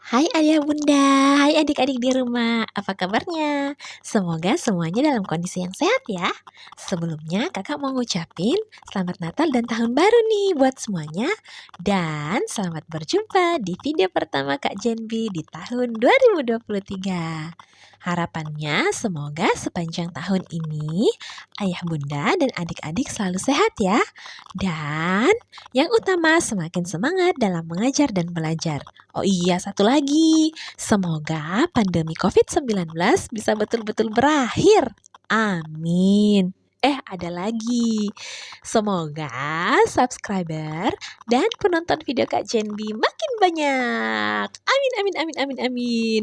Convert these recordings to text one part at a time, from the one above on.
Hai ayah bunda, hai adik-adik di rumah, apa kabarnya? Semoga semuanya dalam kondisi yang sehat ya. Sebelumnya kakak mau ngucapin selamat Natal dan Tahun Baru nih buat semuanya. Dan selamat berjumpa di video pertama Kak Jenbi di tahun 2023. Harapannya semoga sepanjang tahun ini ayah bunda dan adik-adik selalu sehat ya. Dan yang utama semakin semangat dalam mengajar dan belajar. Oh iya, satu lagi. Semoga pandemi COVID-19 bisa betul-betul berakhir. Amin. Ada lagi. Semoga subscriber dan penonton video Kak Jenbi makin banyak. Amin, amin, amin, amin, amin.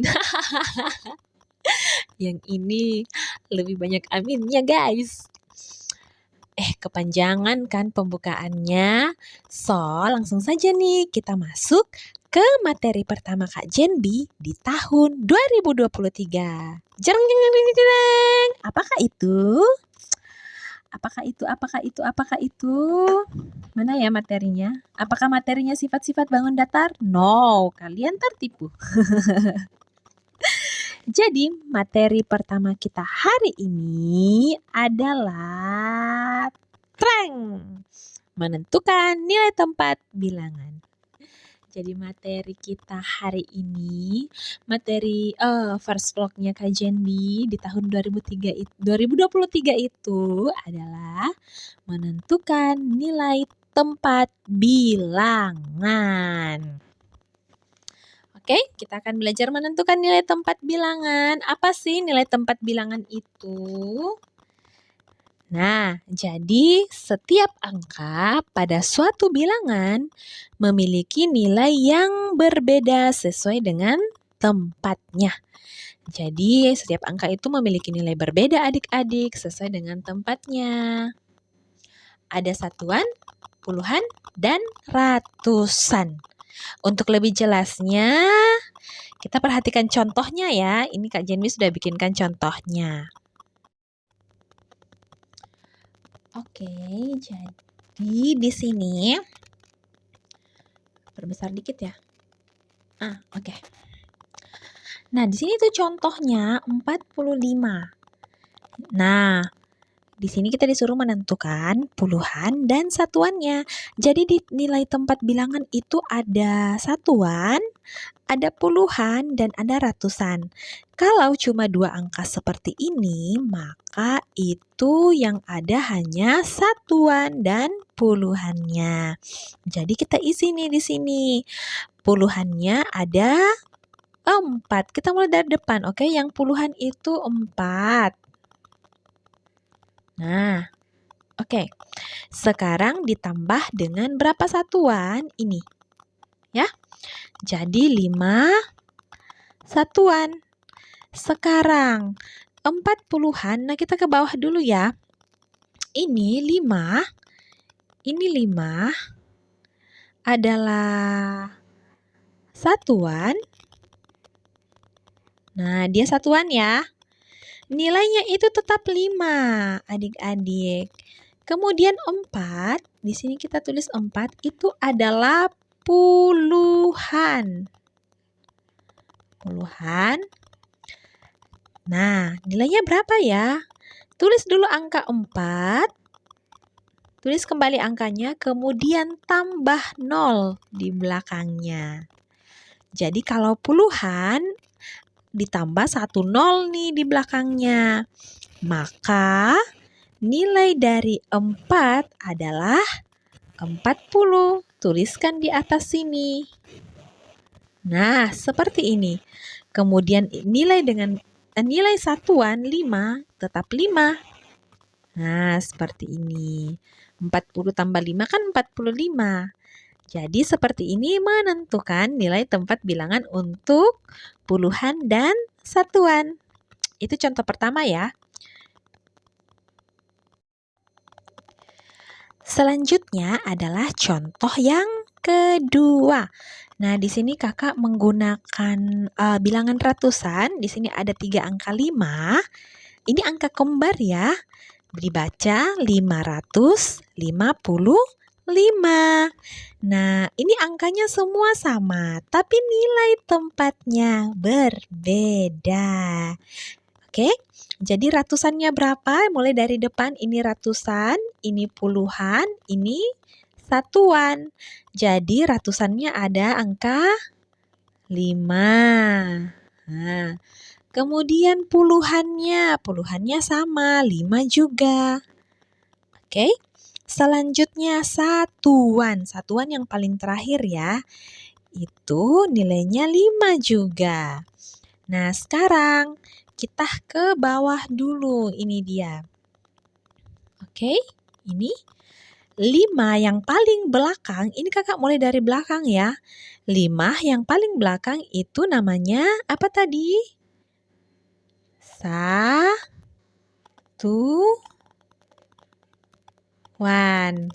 Yang ini lebih banyak aminnya, guys. Kepanjangan kan pembukaannya. So, langsung saja nih kita masuk ke materi pertama Kak Jenbi di tahun 2023. Jeng jeng jeng jeng jeng. Apakah itu? Apakah itu? Apakah itu? Apakah itu? Mana ya materinya? Apakah materinya sifat-sifat bangun datar? No, kalian tertipu. Jadi, materi pertama kita hari ini adalah menentukan nilai tempat bilangan. Jadi materi kita hari ini, materi first vlognya Kak Jenbi di tahun 2023 itu adalah menentukan nilai tempat bilangan. Oke, kita akan belajar menentukan nilai tempat bilangan. Apa sih nilai tempat bilangan itu? Nah, jadi setiap angka pada suatu bilangan memiliki nilai yang berbeda sesuai dengan tempatnya. Jadi, setiap angka itu memiliki nilai berbeda adik-adik sesuai dengan tempatnya. Ada satuan, puluhan, dan ratusan. Untuk lebih jelasnya, kita perhatikan contohnya ya. Ini Kak Jenbi sudah bikinkan contohnya. Oke, jadi di sini perbesar dikit ya. Oke. Nah, di sini tuh contohnya 45. Nah, di sini kita disuruh menentukan puluhan dan satuannya. Jadi di nilai tempat bilangan itu ada satuan, ada puluhan, dan ada ratusan. Kalau cuma dua angka seperti ini, maka itu yang ada hanya satuan dan puluhannya. Jadi kita isi nih di sini. Puluhannya ada 4. Kita mulai dari depan, oke? Yang puluhan itu 4. Nah, oke. Sekarang ditambah dengan berapa satuan ini? Ya. Jadi 5 satuan. Sekarang 40-an, nah kita ke bawah dulu ya. Ini 5 adalah satuan. Nah, dia satuan ya. Nilainya itu tetap 5, adik-adik. Kemudian 4, di sini kita tulis 4, itu adalah puluhan. Nah, nilainya berapa ya? Tulis dulu angka 4. Tulis kembali angkanya, kemudian tambah 0 di belakangnya. Jadi kalau puluhan ditambah 1 0 nih di belakangnya. Maka nilai dari 4 adalah 40. Tuliskan di atas sini. Nah, seperti ini. Kemudian nilai satuan 5 tetap 5. Nah, seperti ini. 40 tambah 5 kan 45. Jadi seperti ini menentukan nilai tempat bilangan untuk puluhan dan satuan. Itu contoh pertama ya. Selanjutnya adalah contoh yang kedua. Nah, di sini kakak menggunakan bilangan ratusan. Di sini ada 3 angka 5. Ini angka kembar ya. Dibaca 553. 5. Nah, ini angkanya semua sama, tapi nilai tempatnya berbeda. Oke, jadi ratusannya berapa? Mulai dari depan ini ratusan, ini puluhan, ini satuan. Jadi ratusannya ada angka 5. Nah, kemudian puluhannya sama, 5 juga. Oke, selanjutnya satuan yang paling terakhir ya, itu nilainya 5 juga. Nah, sekarang kita ke bawah dulu, ini dia. Oke, ini 5 yang paling belakang, ini kakak mulai dari belakang ya. 5 yang paling belakang itu namanya apa tadi?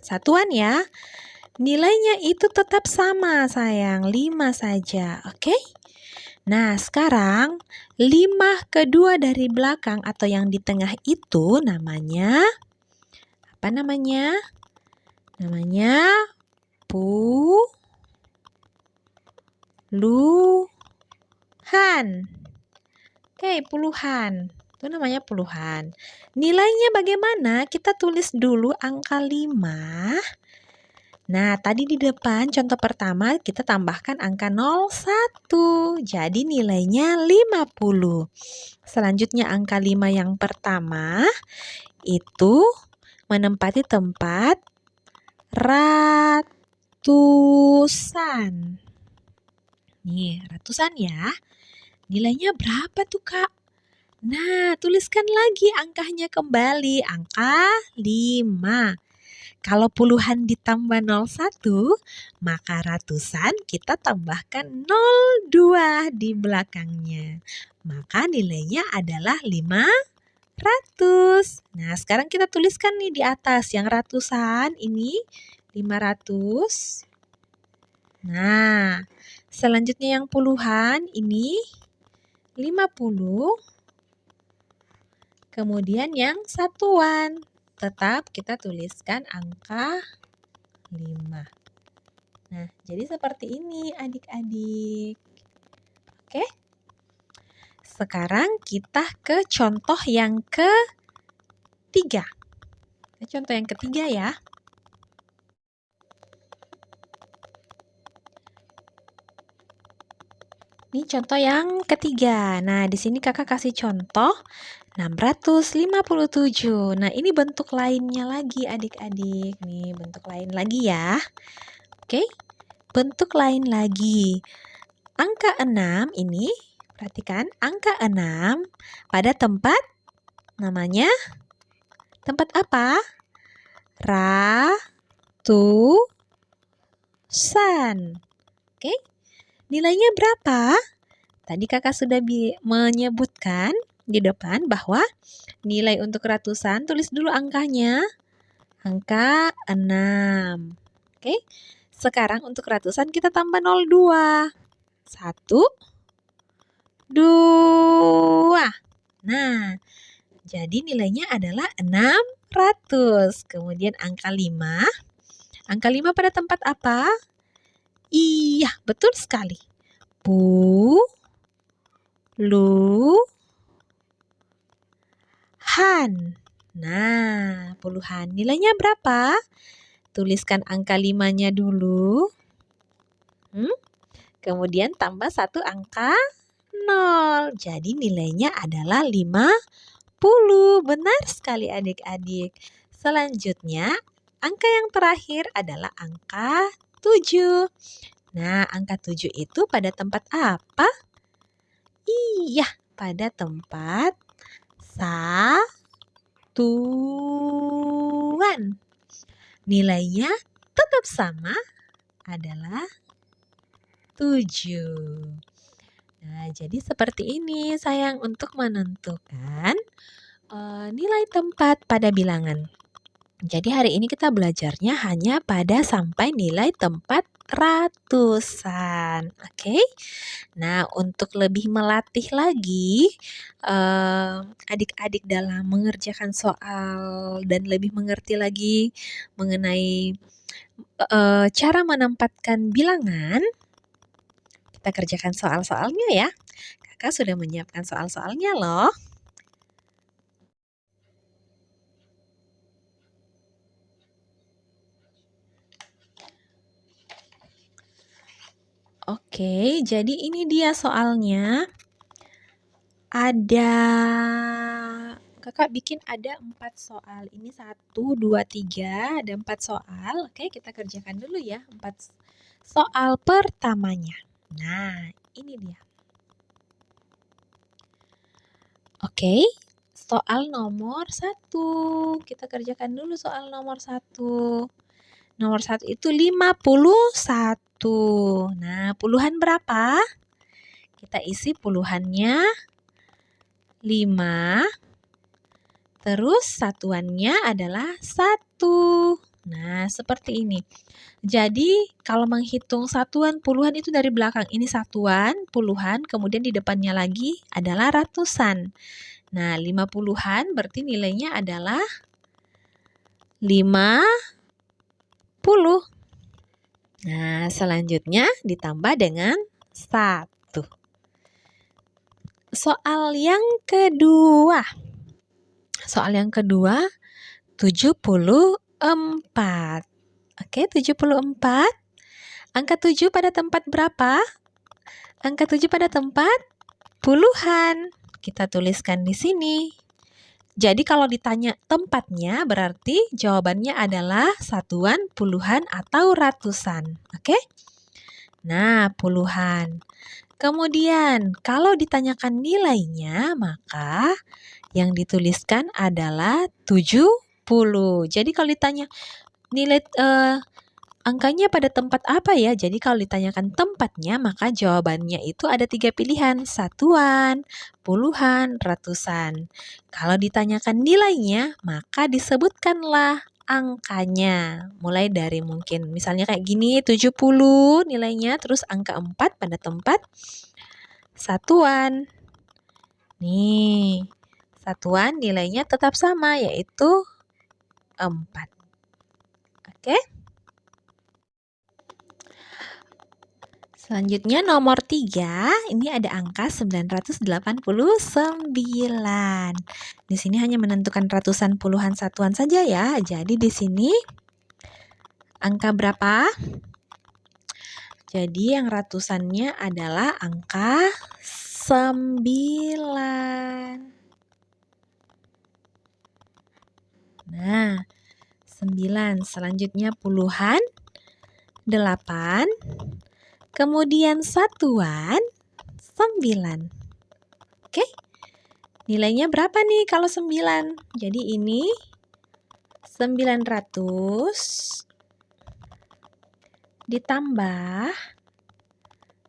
Satuan ya. Nilainya itu tetap sama sayang, 5 saja, oke? Nah, sekarang 5 kedua dari belakang atau yang di tengah itu namanya apa namanya? Namanya puluhan. Oke, puluhan. Itu namanya puluhan. Nilainya bagaimana? Kita tulis dulu angka 5. Nah, tadi di depan contoh pertama kita tambahkan angka 01. Jadi nilainya 50. Selanjutnya angka 5 yang pertama itu menempati tempat ratusan. Nih, ratusan ya. Nilainya berapa tuh, Kak? Nah, tuliskan lagi angkanya kembali, angka 5. Kalau puluhan ditambah 01, maka ratusan kita tambahkan 02 di belakangnya. Maka nilainya adalah 500. Nah, sekarang kita tuliskan nih di atas yang ratusan ini 500. Nah, selanjutnya yang puluhan ini 50. Kemudian yang satuan. Tetap kita tuliskan angka 5. Nah, jadi seperti ini adik-adik. Oke? Sekarang kita ke contoh yang ketiga. Contoh yang ketiga ya. Ini contoh yang ketiga. Nah, di sini kakak kasih contoh 657. Nah, ini bentuk lainnya lagi adik-adik. Nih, bentuk lain lagi ya. Oke, bentuk lain lagi. Angka 6 ini, perhatikan, angka 6 pada tempat namanya, tempat apa? Ratusan. Oke, nilainya berapa? Tadi kakak sudah menyebutkan di depan bahwa nilai untuk ratusan, tulis dulu angkanya. Angka 6. Oke, sekarang untuk ratusan kita tambah 02. 1, 2. Nah, jadi nilainya adalah 600. Kemudian angka 5. Angka 5 pada tempat apa? Iya, betul sekali. Puluhan. Nah, puluhan. Nilainya berapa? Tuliskan angka 5-nya dulu. Kemudian tambah satu angka 0. Jadi nilainya adalah 50. Benar sekali adik-adik. Selanjutnya, angka yang terakhir adalah angka 7. Nah, angka 7 itu pada tempat apa? Iya, pada tempat satuan. Nilainya tetap sama, adalah 7. Nah, jadi seperti ini sayang untuk menentukan nilai tempat pada bilangan. Jadi hari ini kita belajarnya hanya pada sampai nilai tempat ratusan. Oke? Nah, untuk lebih melatih lagi adik-adik dalam mengerjakan soal dan lebih mengerti lagi mengenai cara menempatkan bilangan, kita kerjakan soal-soalnya ya. Kakak sudah menyiapkan soal-soalnya loh. Oke, jadi ini dia soalnya. Kakak bikin ada 4 soal. Ini 1, 2, 3, ada 4 soal. Oke, kita kerjakan dulu ya 4 soal pertamanya. Nah, ini dia. Oke, soal nomor 1. Kita kerjakan dulu soal nomor 1. Nomor 1 itu 51. Nah, puluhan berapa? Kita isi puluhannya 5, terus satuannya adalah 1. Nah, seperti ini. Jadi, kalau menghitung satuan puluhan itu dari belakang. Ini satuan, puluhan, kemudian di depannya lagi adalah ratusan. Nah, 50-an berarti nilainya adalah 50. Nah, selanjutnya ditambah dengan 1. Soal yang kedua. Soal yang kedua, 74. Oke, 74. Angka 7 pada tempat berapa? Angka 7 pada tempat puluhan. Kita tuliskan di sini. Jadi kalau ditanya tempatnya berarti jawabannya adalah satuan, puluhan, atau ratusan. Oke? Nah, puluhan. Kemudian, kalau ditanyakan nilainya, maka yang dituliskan adalah 70. Jadi kalau ditanya nilai angkanya pada tempat apa ya? Jadi kalau ditanyakan tempatnya, maka jawabannya itu ada 3 pilihan, satuan, puluhan, ratusan. Kalau ditanyakan nilainya, maka disebutkanlah angkanya. Mulai dari mungkin misalnya kayak gini, 70 nilainya, terus angka 4 pada tempat satuan. Nih, satuan nilainya tetap sama, yaitu 4. Oke? Selanjutnya nomor 3, ini ada angka 989. Di sini hanya menentukan ratusan, puluhan, satuan saja ya. Jadi di sini angka berapa? Jadi yang ratusannya adalah angka 9. Nah, 9. Selanjutnya puluhan, 8. Kemudian satuan, 9. Oke? Nilainya berapa nih kalau 9? Jadi ini 900 ditambah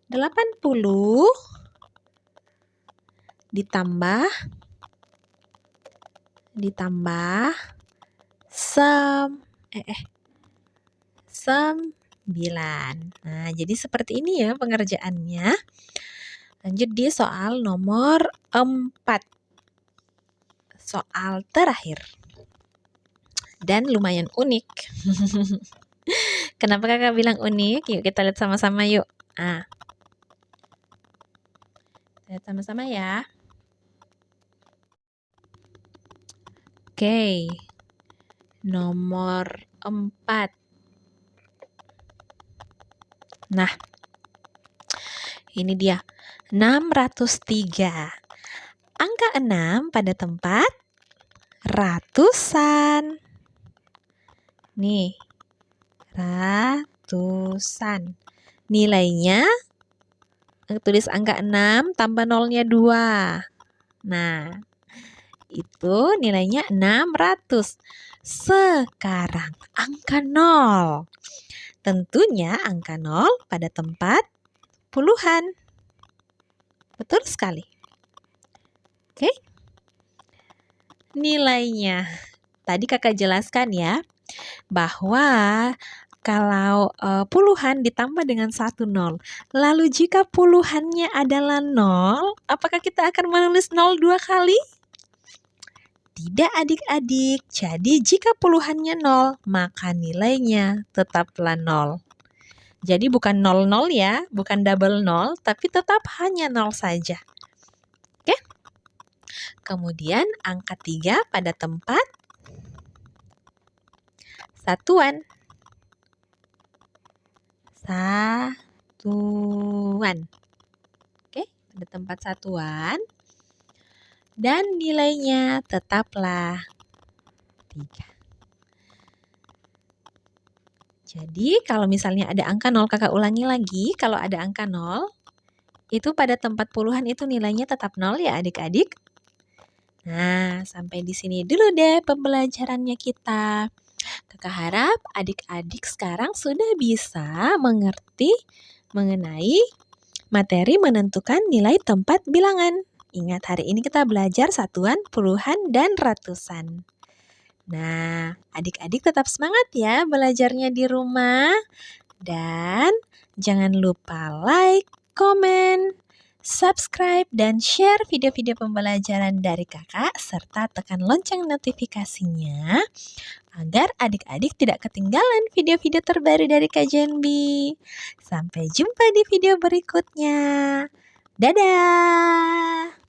80 ditambah 9. Nah, jadi seperti ini ya pengerjaannya. Lanjut di soal nomor 4. Soal terakhir. Dan lumayan unik. Kenapa kakak bilang unik? Yuk kita lihat sama-sama yuk. Nah, lihat sama-sama ya. Oke. Nomor 4. Nah, ini dia 603. Angka 6 pada tempat ratusan. Nih, ratusan. Nilainya, tulis angka 6 tambah nolnya 2. Nah, itu nilainya 600. Sekarang angka 0. Tentunya angka 0 pada tempat puluhan. Betul sekali. Oke. Nilainya. Tadi kakak jelaskan ya, bahwa kalau puluhan ditambah dengan 1 0. Lalu jika puluhannya adalah 0, apakah kita akan menulis 0 2 kali? Tidak adik-adik, jadi jika puluhannya 0, maka nilainya tetaplah 0. Jadi bukan 00 ya, bukan double 0, tapi tetap hanya 0 saja. Oke? Kemudian angka 3 pada tempat satuan. Satuan. Oke, pada tempat satuan. Dan nilainya tetaplah 3. Jadi kalau misalnya ada angka 0, kakak ulangi lagi. Kalau ada angka 0, itu pada tempat puluhan itu nilainya tetap 0 ya adik-adik. Nah, sampai di sini dulu deh pembelajarannya kita. Kakak harap adik-adik sekarang sudah bisa mengerti mengenai materi menentukan nilai tempat bilangan. Ingat, hari ini kita belajar satuan, puluhan, dan ratusan. Nah, adik-adik tetap semangat ya belajarnya di rumah. Dan jangan lupa like, komen, subscribe, dan share video-video pembelajaran dari kakak, serta tekan lonceng notifikasinya agar adik-adik tidak ketinggalan video-video terbaru dari Kak Jenbi. Sampai jumpa di video berikutnya. Dadah!